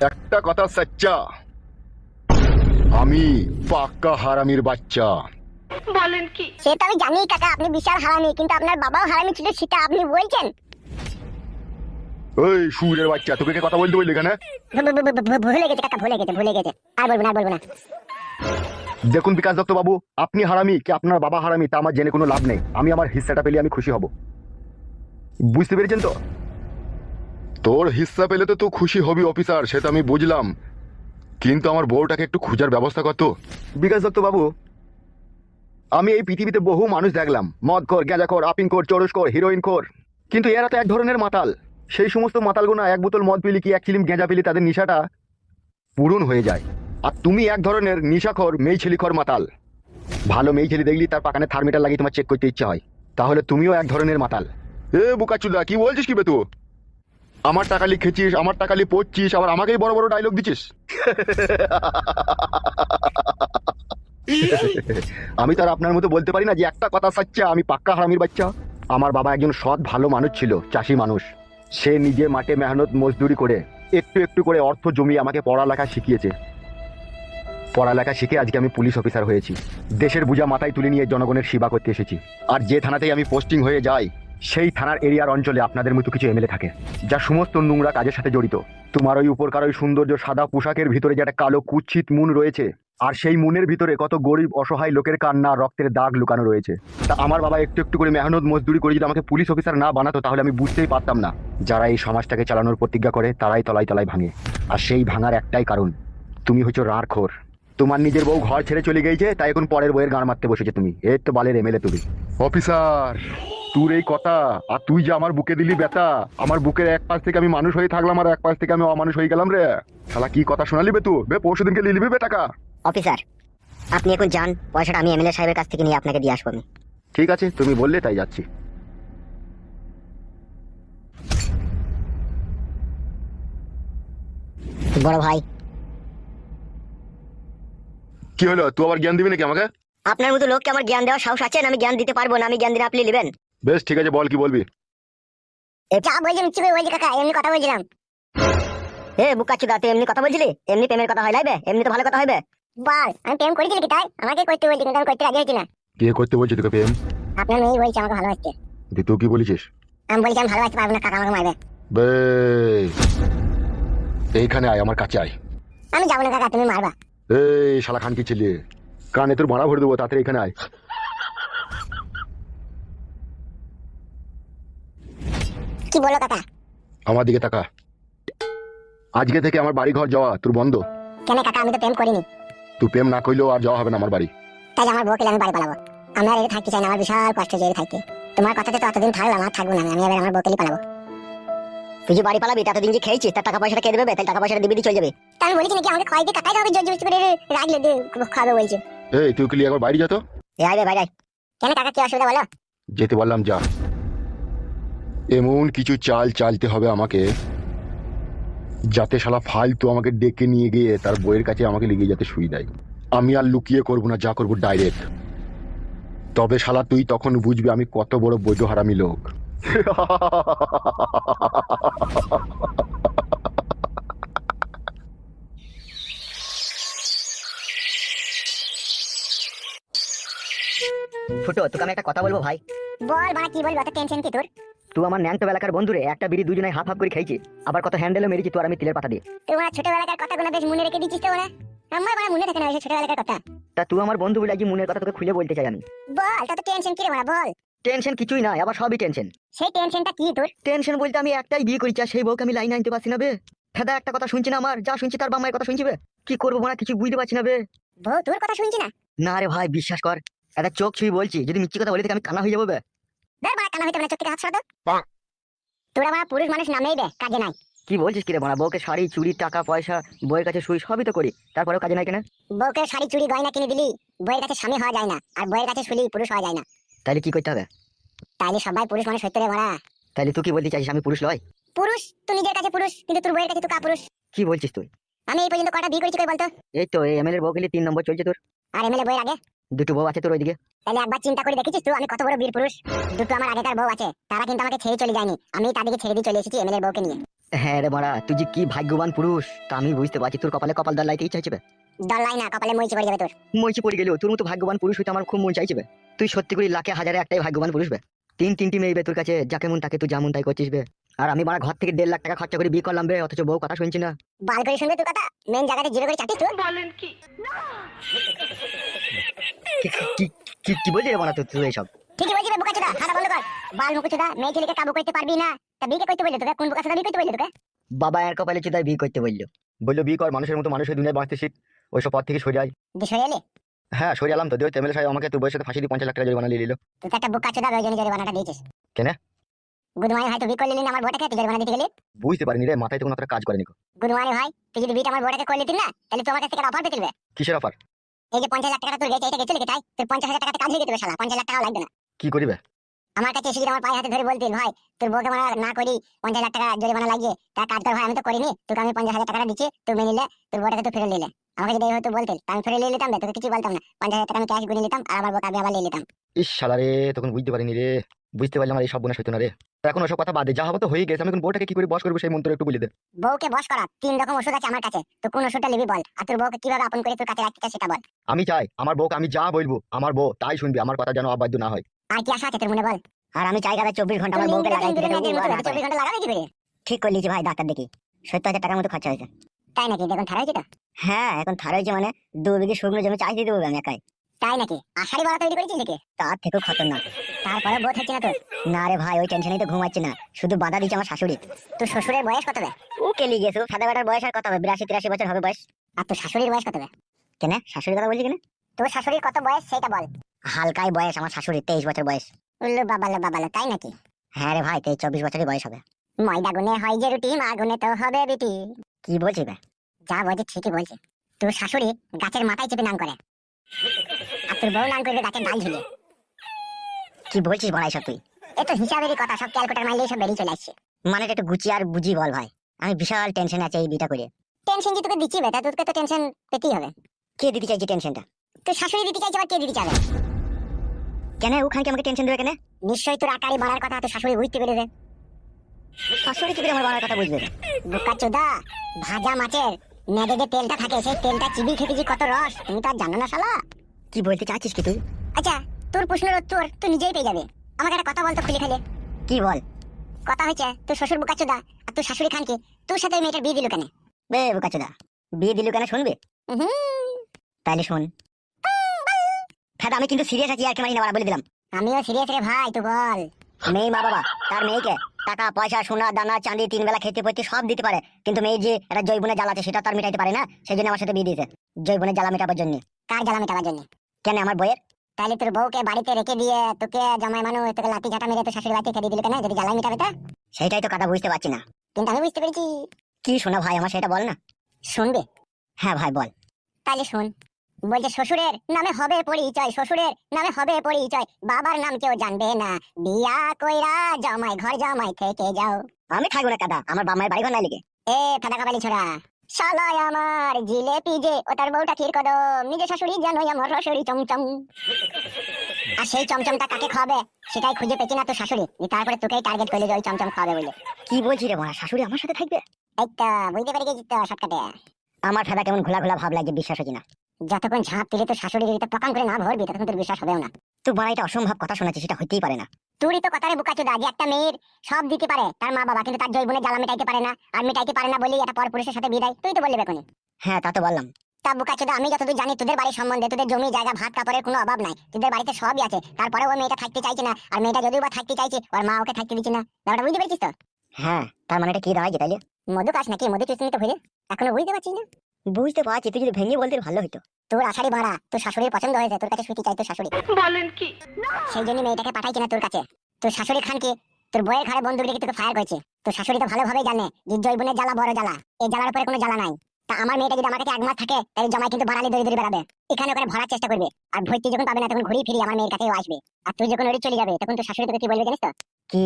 একটা কথা সচ্চা, আমি পাক্কা হারামির বাচ্চা। বলেন কি? সে তো আমি জানি কাকা, আপনি বিশাল হারামি, কিন্তু আপনার বাবাও হারামি ছিল সেটা আপনি বলছেন। ওই সুরের বাচ্চা, তোকে কে কথা বলতে বললি এখানে? ভুলে গেছে কাকা, ভুলে গেছে। আর বলবো না। দেখুন বিকাশ দত্ত বাবু, আপনি হারামি কি আপনার বাবা হারামি তা আমার জেনে কোনো লাভ নেই। আমি আমার হিস্সাটা পেলে আমি খুশি হব, বুঝতে পেরেছেন তো? তোর হিস্সা পেলে তো তুই খুশি হবি অফিসার, সেটা আমি বুঝলাম, কিন্তু আমার বউটাকে একটু খোঁজার ব্যবস্থা কর তো। বিকাশ দত্ত বাবু, আমি এই পৃথিবীতে বহু মানুষ দেখলাম, মদখোর, গাঁজাখোর, আফিংখোর, চরসখোর, হিরোইনখোর, কিন্তু এরা তো এক ধরনের মাতাল। সেই সমস্ত মাতালগুনা এক বোতল মদ পিলি কি এক চিলিম গেঁজা পিলি তাদের নেশাটা পূরণ হয়ে যায়। আর তুমি এক ধরনের নেশাখোর, মেয়ে ছেলিখোর মাতাল। ভালো মেয়ে ছেলে দেখলি তার পাকানে থার্মিটার লাগিয়ে তোমার চেক করতে ইচ্ছা হয়, তাহলে তুমিও এক ধরনের মাতাল। এ বুকাচুদা, কি বলছিস কি বে তুই? আমার টাকা লিখেছিস, আমার টাকা লিয়ে পড়ছিস, আবার আমাকেই বড় বড় ডায়লগ দিচ্ছিস। আমি তো আর আপনার মতো বলতে পারি না যে একটা কথা সচ্চা, আমি পাক্কা হারামির বাচ্চা। আমার বাবা একজন সৎ ভালো মানুষ ছিল, চাষি মানুষ। সে নিজে মাঠে মেহনত মজদুরি করে একটু একটু করে অর্থ জমিয়ে আমাকে পড়ালেখা শিখিয়েছে। পড়ালেখা শিখে আজকে আমি পুলিশ অফিসার হয়েছি। দেশের বোঝা মাথায় তুলে নিয়ে জনগণের সেবা করতে এসেছি। আর যে থানাতেই আমি পোস্টিং হয়ে যাই, সেই থানার এরিয়ার অঞ্চলে আপনাদের মতো কিছু এমএলএ থাকে, যা সমস্ত নোংরা কাজের সাথে জড়িত। তোমার ওই উপরকার ওই সৌন্দর্য সাদা পোশাকের ভিতরে যে একটা কালো কুৎসিত মুন রয়েছে, আর সেই মুনের ভিতরে কত গরিব অসহায় লোকের কান্না রক্তের দাগ লুকানো রয়েছে। তা আমার বাবা একটু একটু করে মেহনত মজদুরি করে যদি আমাকে পুলিশ অফিসার না বানাতো, তাহলে আমি বুঝতেই পারতাম না। যারা এই সমাজটাকে চালানোর প্রতিজ্ঞা করে তারাই তলায় তলায় ভাঙে। আর সেই ভাঙার একটাই কারণ, তুমি হচ্ছে রাঁড়খোর। তোমার নিজের বউ ঘর ছেড়ে চলে গেছে, তাই এখন পরের বউয়ের গান মারতে বসেছে তুমি। এই তো বালের এমএলএ তুমি। অফিসার, তোর এই কথা, আর তুই যে আমার বুকে দিলি ব্যথা, আমার বুকের এক পাশ থেকে আমি মানুষ হয়ে থাকলাম আর এক পাশ থেকে আমি অমানুষ হয়ে গেলাম রে। শালা কি কথা শোনালি বে তুই? বে পরশু দিনকে লিলিবি বে টাকা। অফিসার, আপনি এখন যান, পয়সাটা আমি এমএলএ সাহেবের কাছ থেকে নিয়ে আপনাকে দিয়ে আসবো। ঠিক আছে, তুমি বললে তাই যাচ্ছি। বড় ভাই, কি হলো, তুই আবার জ্ঞান দিবি নাকি আমাকে? আপনার মতো লোককে আমার জ্ঞান দেওয়ার সাহস আছে? আমি জ্ঞান দিতে পারবো না, আমি জ্ঞান দিলে আপনি নেবেন? বেশ ঠিক আছে, বল কি বলবি। যা বলছি মিথ্যে করে বলছি কাকা, এমনি কথা বলছিলাম। এ বুকাচুদা, তুই এমনি কথা বলছিলি? এমনি প্রেমের কথা হয় লাইবে? এমনি তো ভালো কথা হইবে। বল, আমি প্রেম করেছিলি কি? তাই আমাকে করতে বলছি, কিন্তু আমি করতে রাজি হচ্ছি না। কে করতে বলছি তোকে প্রেম? আপনার মেয়ে বলছে আমাকে ভালোবাসছে। তুই কি বলেছিস? আমি বলছি আমি ভালোবাসতে পারবো না কাকা, আমাকে মারবে। বে এইখানে আয়, আমার কাছে আয়। আমি যাবো না কাকা, তুমি মারবা। এই শালা খান কি ছেলে, কানে তোর ভাড়া ভরে দেবো, তাড়াতাড়ি এখানে আয়। কি বলো কাকা? আমার দিকে তাকা। আজকে থেকে আমার বাড়ি ঘর যাওয়া তোর বন্ধ। কেন কাকা, আমি তো প্রেম করিনি। তুই প্রেম না করলেও আর যাওয়া হবে না আমার বাড়ি। তাই আমার বউকে আমি বাড়ি পালাবো? আমরা আর থাকতে চাই না, আমার বিশাল কষ্ট হচ্ছে থাকতে। তোমার কথাতে তো এতদিন থাকলাম, আর থাকবো না আমি এবার আমার বউকে পালাবো। তুই যে বাড়ি পালাবি, ততদিন যে খেয়েছিস তার টাকা পয়সাটা কে দেবে? তাই টাকা পয়সাটা দিবি দিয়ে চলে যাবে। তা আমি বলেছি নাকি আমাকে খাই দিয়ে কাকাই হবে? জোর জবরদস্তি করে রাখলে খাবে বলছে। এই তুই কি একবার বাড়ি যা তো। এ আইবে বাইরে। কেন কাকা, কি অসুবিধা বলো? যেতে বললাম যা। এমন কিছু চাল চালতে হবে আমাকে, যাতে শালা ফালতু আমাকে ডেকে নিয়ে গিয়ে তার বইয়ের কাছে আমাকে লিখে যাতে শুই দেয়। আমি আর লুকিয়ে করবো না, যা করবো ডাইরেক্ট। তবে শালা তুই তখন বুঝবি আমি কত বড় বৈধ হারামি লোক। ছোট, তোকে আমি একটা কথা বলবো ভাই। বল বাড়া, কি বলবি? অত টেনশন কি তোর? তুই আমার ন্যাংটো বেলাকার বন্ধুরে একটা বিড়ি দুজনে হাফ হাফ করে খাইছি, আবার কত হ্যান্ডেলও মেরেছি তোর আমি তিলের পাতা দিয়ে। তোমার ছোটবেলাকার কথাগুলো বেশ মনে রেখে দিচ্ছিস তো ওরা। আমার বাড়া মনে থাকে না ওই ছোটবেলাকার কথা। তা তুই আমার বন্ধু বলে আজ মনের কথা তোকে খুলে বলতে চাই আমি। বল, তত টেনশন কি রে বাড়া, বল। টেনশন কিছুই নাই, আবার সবই টেনশন। সেই টেনশনটা কি তোর? টেনশন বলতে আমি একটাই বিয়ে করেছি, আর সেই বউকে আমি লাইনে আনতে পারছি না বে। ফেদা একটা কথা শুনছি না, আমার যা শুনছি তার বাম্মায়ের কথা শুনছি বে। কি করবো মানে কিছু বুঝতে পারছি না বে। বউ তোর কথা শুনছি না? না রে ভাই, বিশ্বাস কর, একটা চোখ ছুঁই বলছি, যদি মিথ্যে কথা বলি থেকে আমি কানা হয়ে যাবো বে। ধর বাড়া, কানা হইতে মানে চোখ থেকে হাত সরা তো। তোরা বাড়া পুরুষ মানুষ নামেই বে, কাজে নাই। কি বলছিস কি রে বড়া? বউকে শাড়ি চুড়ি টাকা পয়সা বউয়ের কাছে শুই সবই তো করি, তারপরেও কাজে নাই কেন? বউকে শাড়ি চুড়ি গয়না কিনে দিলি, বউয়ের কাছে স্বামী হওয়া যায় না, আর বউয়ের কাছে শুলি পুরুষ হওয়া যায় না। তাইলে কি করতে হবে? তাইলে সবাই পুরুষ মানুষ হইতে রে বাড়া। তাইলে তুই কি বলতে চাইছিস আমি পুরুষ লয়? পুরুষ তুই নিজের কাছে পুরুষ, কিন্তু তোর বউয়ের কাছে তুই কাপুরুষ। কি বলছিস তুই? আমি এই পর্যন্ত কটা বিয়ে করেছি কই বলতো? এই তো এই এমএলএর বউ গেলি 3 নম্বর চলছে তোর। আর এমএলএ বউয়ের আগে দুটো বউ আছে তোর ওইদিকে? তাহলে একবার চিন্তা করে দেখেছিস তুই আমি কত বড় বীর পুরুষ? দুটো আমার আগেকার বউ আছে, তারা কিন্তু আমাকে ছেড়ে চলে যায়নি, আমি তাদেরকে ছেড়ে দিয়ে চলে এসেছি এমএলএর বউকে নিয়ে। হ্যাঁ রে মারা, তুই যে কি ভাগ্যবান পুরুষ তা আমি বুঝতে পারছি। তোর কপালে কপাল দাঁড়াইতে ইচ্ছা হচ্ছে। দল্লাই না, কপালে মরিচি পড়ে যাবে তোর। মইছি পড়ে গেলেও তোর মতো ভাগ্যবান পুরুষ হইতে আমার খুব মন চাইছে বে। তুই সত্যি করে লাখে হাজারে একটাই ভাগ্যবান পুরুষ বে। তিনটি মেয়ে বে তোর কাছে, যাকে মন তাকে তুই যেমন তাই করছিস বে। আর আমি মারা ঘর থেকে 1.5 লাখ টাকা খরচা করে বিয়ে করলাম বে, অথচ বউ কথা শুনছি না। বাল করে শুনবে তুই কথা, মেন জায়গাতে জিরো করে চাটিস তুই। কি কি কি বলছিস রে মারা তুই এইসব? ঠিকই বলছিস বে বোকাচোদা, হাঁটা বন্ধ কর। বাল মুকুচোদা, মেয়ে ছেলেকে কাবু করতে পারবি না, তা বিয়ে করতে বললি তোকে? কোন বোকাচোদা বিয়ে করতে বললি তোকে? বাবা এর কপালে চুদায় বিয়ে করতে বললো। বললো বিয়ে কর, মানুষের মতো মানুষের দুনিয়ায় বাঁচতে শিখ, ওইসব পথ থেকে সরে যায়। দিয়ে সরে এলি? হ্যাঁ সরে এলাম তো, দিয়ে এমএলএ সাহেব আমাকে তোর বউয়ের সাথে ফাঁসি দিয়ে 50 লাখ টাকা জরিমানা নিয়ে নিল। তুই তো একটা বোকাচোদা, ওই জন্য জরিমানাটা দিয়েছিস। কেন? গুদমানি ভাই, তুই বিয়ে করলি না আমার বউটাকে, তুই জরিমানা দিতে গেলি? বুঝতে পারিনি রে, মাথায় তো কোনো একটা কাজ করেনি। গুদমানি ভাই, তুই যদি বিয়েটা আমার বউটাকে করলি না, তাহলে তোমার কাছ থেকে অফার পেতে দিবে। কিসের অফার? এই যে 50 লাখ টাকা তোর গেছে, এটা গেছে লিখে তাই তোর 50,000 টাকাতে কাজ হয়ে যেতে 50 লাখ টাকা লাগবে না। কি করিবে? আমার কাছে এসে যদি আমার পায়ে হাতে ধরে বলতেন ভাই তোর বউকে মারা না করি 50 লাখ টাকা জরিমানা লাগিয়ে তা কাজ কর ভাই, আমি তো করিনি, তোকে আমি 50,000 টাকা দিচ্ছি, তুই মেনে নিলে, তোর বউটাকে তুই ফিরে নিলে। আমাকে যদি এই হয়তো বলতেন আমি ফিরে নিয়ে নিতাম, তোকে কিছু বলতাম না, 50,000 টাকা আমি ক্যাশ গুনে নিতাম আর আমার বউকে আমি আবার নিয়ে নিতাম। ইস শালা রে, তখন বুঝতে পারিনি রে। বুঝতে পারলাম আর এই সব বোনা হইতো না রে। তা এখন ওসব কথা বাদে, যা হবে তো হয়ে গেছে। আমি এখন বউটাকে কি করে বস করবো সেই মন্ত্র একটু বলে দে। বউকে বশ করা 3 রকম ওষুধ আছে আমার কাছে, তো কোন ওষুধটা নিবি বল, আর তোর বউকে কিভাবে আপন করে তোর কাছে রাখতে চাস সেটা বল। আমি চাই আমার বউকে আমি যা বলবো আমার বউ তাই শুনবি, আমার কথা যেন অবাধ্য না হয়। আর কি আশা আছে তোর মনে বল? আর আমি চাই গাদা 24 ঘন্টা আমার বউকে লাগাই দিতে, 24 ঘন্টা লাগাবি কি করে? ঠিক করে লিছি ভাই, ডাক্তার দেখি 70,000 টাকার মতো খরচা হয়েছে। তাই নাকি? দেখুন থারা হয়েছে তো? হ্যাঁ এখন থারা হয়েছে, মানে 2 বিঘে শুকনো জমি চাষ দিয়ে দেবো আমি একাই। তাই নাকি? আষাঢ়ি বড়া তৈরি করেছিস নাকি? তার থেকেও খতরনাক। তারপরে বউ থাকছে না তোর? না রে ভাই, ওই টেনশনেই তো ঘুমাচ্ছে না, শুধু বাধা দিচ্ছে আমার শাশুড়ি। তোর শ্বশুরের বয়স কত হবে? ও কেলি গেছে, সাদা বেটার বয়স আর কত হবে? 82-83 বছর হবে বয়স। আর তোর শাশুড়ির বয়স কত হবে? কেন শাশুড়ির কথা বলছি কেন? তোর শাশুড়ির কত বয়স সেটা বল। হালকাই বয়স আমার শাশুড়ির, 23 বছর বয়স। উল্লু বাবালো বাবালো, তাই নাকি? হ্যাঁ রে ভাই, 23-24 বছরই বয়স হবে। ময়দা গুনে হয় যে রুটি, মা গুনে তো হবে বিটি। কি বলছিস বে? যা বলছি ঠিকই বলছি। তোর শাশুড়ি গাছের মাথায় চেপে নাম করে, আর তোর বউ নাম করবে গাছের ডাল ঝুলে। কি বলছিস বড়াই সব তুই? এ তো হিসাবেরই কথা, সব ক্যালকুলেটর মারলে সব বেরিয়ে চলে আসছে। মানে একটু গুছিয়ে আর বুঝি বল ভাই, আমি বিশাল টেনশন আছে এই বিটা করে। টেনশন যে তোকে দিচ্ছি বেটা, তোকে তো টেনশন পেতেই হবে। কে দিতে চাইছে টেনশনটা? তোর শাশুড়ি দিতে চাইছে, আবার কে দিতে চাবে? কেন ওখানে কি আমাকে টেনশন দেবে কেন? নিশ্চয়ই তোর আকারে বাড়ার কথা তোর শাশুড়ি বুঝতে পেরেছে। শাশুড়ি কি করে আমার বাড়ার কথা বুঝবে? বোকাচোদা, ভাজা মাছের নেড়ে যে তেলটা থাকে সেই তেলটা চিবি খেতেছি কত রস, তুমি তো আর জানো না শালা। কি বলতে চাচ্ছিস কি তুই? আচ্ছা তোর প্রশ্নের উত্তর তুই নিজেই পেয়ে যাবে। আমাকে একটা কথা বলতো খুলে খেলে। কি বল? কথা হয়েছে তোর শ্বশুর বোকাচোদা আর তোর শাশুড়ি খানকে তোর সাথে ওই মেয়েটার বিয়ে দিল কেন? বে বোকাচোদা, বিয়ে দিল কেন শুনবে? তাইলে শোন। হ্যাঁ আমি কিন্তু সিরিয়াস আছি, আর কি মারি না বলে দিলাম। আমিও সিরিয়াস রে ভাই, তুই বল। মেয়ে মা বাবা তার মেয়েকে টাকা পয়সা সোনা দানা চাঁদি 3 বেলা খেতে পড়তে সব দিতে পারে, কিন্তু মেয়ে যে একটা জৈবনের জ্বালা আছে সেটা তার মিটাইতে পারে না, সেই জন্য আমার সাথে বিয়ে দিয়েছে। জৈবনের জ্বালা মেটাবার জন্য। কার জ্বালা মেটাবার জন্য? কেন আমার বইয়ের? তাহলে তোর বউকে বাড়িতে রেখে দিয়ে তোকে জামাই মানুষ তোকে লাঠি ঝাঁটা মেরে তোর শাশুড়ি বাড়িতে খেতে দিল কেন, যদি জ্বালা মেটাবে তা? সেটাই তো কথা বুঝতে পারছি না। কিন্তু আমি বুঝতে পেরেছি। কি শোনা ভাই আমার, সেটা বল না। শুনবে? হ্যাঁ ভাই বল। তাহলে শোন। বলছে শ্বশুরের নামে হবে পরিচয়, শ্বশুরের নামে হবে পরিচয়, বাবার নাম কেউ জানবে না, বিয়া কইরা জামাই ঘর জামাই থেকে যাও। আমি থাকবো না কাদা, আমার বাবা মায়ের বাড়ি ঘর নাই লিখে। এ ফাদা কাবালি ছোড়া, শালায় আমার জিলেপি যে ও তার বউটা ক্ষীর কদম, নিজে শাশুড়ি জানোই আমার রসড়ি চমচম। আর সেই চমচমটা কাকে খাবে সেটাই খুঁজে পেছি না তোর শাশুড়ি, তারপরে তোকেই টার্গেট করলে যে ওই চমচম খাবে বলে। কি বলছি রে মা, শাশুড়ি আমার সাথে থাকবে? এই তো বুঝতে পেরে গেছি তো শর্টকাটে। আমার ফাদা কেমন ঘোলা ঘোলা ভাব লাগে, বিশ্বাস হচ্ছে না। যতক্ষণ ঝাঁপ দিলে তোর শাশুড়ি যদি পকান করে না ভরবি ততক্ষণ তোর বিশ্বাস হবেও না। তুই বড় এটা অসম্ভব কথা শোনাচ্ছিস, সেটা হইতেই পারে না। তুই তো কথারে বোকাচোদা, যে একটা মেয়ের সব দিতে পারে তার মা বাবা, কিন্তু তার জৈবনের জ্বালা মেটাইতে পারে না, আর মেটাইতে পারে না বলেই একটা পর পুরুষের সাথে বিয়ে দেয়, তুই তো বললি বেকনি। হ্যাঁ তা তো বললাম। তা বোকাচোদা, আমি যতদূর জানি তোদের বাড়ির সম্বন্ধে, তোদের জমি জায়গা ভাত কাপড়ের কোনো অভাব নাই, তোদের বাড়িতে সবই আছে, তারপরে ওই মেয়েটা থাকতে চাইছে না, আর মেয়েটা যদিও বা থাকতে চাইছে ওর মা ওকে থাকতে দিচ্ছে না। ব্যাপারটা বুঝতে পেরেছিস তো? হ্যাঁ, তার মানে এটা কি দাঁড়ায় তাইলে? মধু কাজ নাকি মধু চুষনি তো ভুলে এখনো বুঝতে পারছিস না? বুঝতে পারছি, তুই যদি ভেঙে বলতে ভালো হতো। তোর আষাঢ়ি ভাড়া তোর শাশুড়ির পছন্দ হয়েছে, তোর কাছে শুতে চাই তোর শাশুড়ি। বলেন কি? সেই জন্য মেয়েটাকে পাঠাইছি না তোর কাছে। তোর শাশুড়ি খানকে তোর বইয়ের ঘরে বন্দুক রেখে তোকে ফায়ার করেছে। তোর শাশুড়ি তো ভালোভাবেই জানে যে জৈবনের জ্বালা বড় জ্বালা, এই জ্বালার উপরে কোনো জ্বালা নাই। তা আমার মেয়েটা যদি আমার কাছে 1 মাস থাকে তাহলে জামাই কিন্তু বাড়ালি দড়ি দড়ি বেড়াবে, এখানে ওখানে ভরার চেষ্টা করবে, আর ভর্তি যখন পাবে না তখন ঘুরিয়ে ফিরিয়ে আমার মেয়ের কাছেও আসবে। আর তুই যখন ওরে চলে যাবে তখন তোর শাশুড়ি তোকে কি বলবে জানিস তো? কি?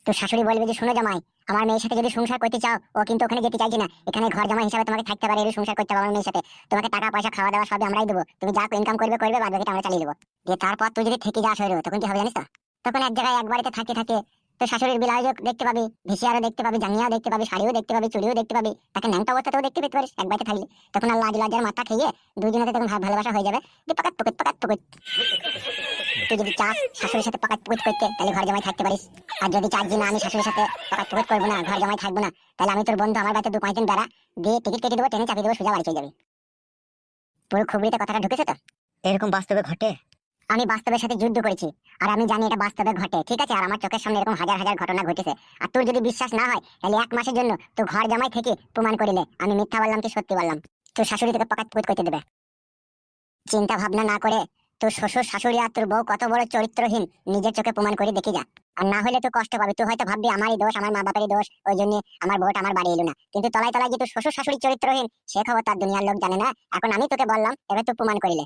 তো শাশুড়ি বলবে যে শোনো জামাই, আমার মেয়ের সাথে যদি সংসার করতে চাও, ও কিন্তু ওখানে যেতে চাইছে না, এখানে ঘর জামাই হিসাবে তোমাকে থাকতে পারে, এর সংসার করতে হবে আমার মেয়ের সাথে। তোমাকে টাকা পয়সা খাওয়া দাওয়া সবই আমরাই দেবো, তুমি যা ইনকাম করবে করবে, বাদ বাকিটা আমরা চালিয়ে দেবো। দিয়ে তারপর তুই যদি থেকে যাস হয়ে তখন কি হবে জানিস তো? তখন এক জায়গায় এক বাড়িতে থাকতে থাকে তো শাশুড়ির ব্লাউজও দেখতে পাবি, ভিসিআরও দেখতে পাবি, জাঙ্গিয়াও দেখতে পাবি, শাড়িও দেখতে পাবি, চুড়িও দেখতে পাবি, তাকে ন্যাংটা অবস্থাতেও দেখতে পেতে পারিস এক বাড়িতে থাকলে। তখন আর লাজ লজ্জার মাথা খেয়ে দুজনেতে তখন ভালোবাসা হয়ে যাবে, যে পাকাত পুকুত পাকাত পুকুত। তুই যদি চাস শাশুড়ির সাথে পাকাত পুকুত করতে, তাহলে ঘর জামাই থাকতে পারিস। আর যদি চাস যে না আমি শাশুড়ির সাথে পাকাত পুকুত করবো না, ঘর জামাই থাকবো না, তাহলে আমি তোর বন্ধু আমার বাড়িতে 2-5 দিন বেড়া, দিয়ে টিকিট কেটে দেবো, ট্রেনে চাপিয়ে দেবো, সোজা বাড়ি চলে যাবি। পুরো খুবরিতে কথাটা ঢুকেছে তো? এরকম বাস্তবে ঘটে? আমি বাস্তবের সাথে যুদ্ধ করেছি, আর আমি জানি এটা বাস্তবে ঘটে, ঠিক আছে? আর আমার চোখের সামনে এরকম হাজার হাজার ঘটনা ঘটেছে। আর তোর যদি বিশ্বাস না হয়, তাহলে 1 মাসের জন্য তো ঘর জামাই থেকে প্রমাণ করিলে আমি মিথ্যা বললাম কি সত্যি বললাম। তোর শাশুড়ি তোকে পকাত পুকুত করতে দেবে। চিন্তা ভাবনা না করে তোর শ্বশুর শাশুড়ি আর তোর বউ কত বড় চরিত্রহীন, নিজের চোখে প্রমাণ করে দেখে যা। আর না হলে তো কষ্ট পাবি, তুই হয়তো ভাববি আমারই দোষ, আমার মা বাবারই দোষ, ওই জন্য আমার বউটা আমার বাড়ি এলো না। কিন্তু তলায় তলায় যে তোর শ্বশুর শাশুড়ি চরিত্রহীন, সে খবর তার দুনিয়ার লোক জানে না। এখন আমি তোকে বললাম, এবার তুই প্রমাণ করিলে।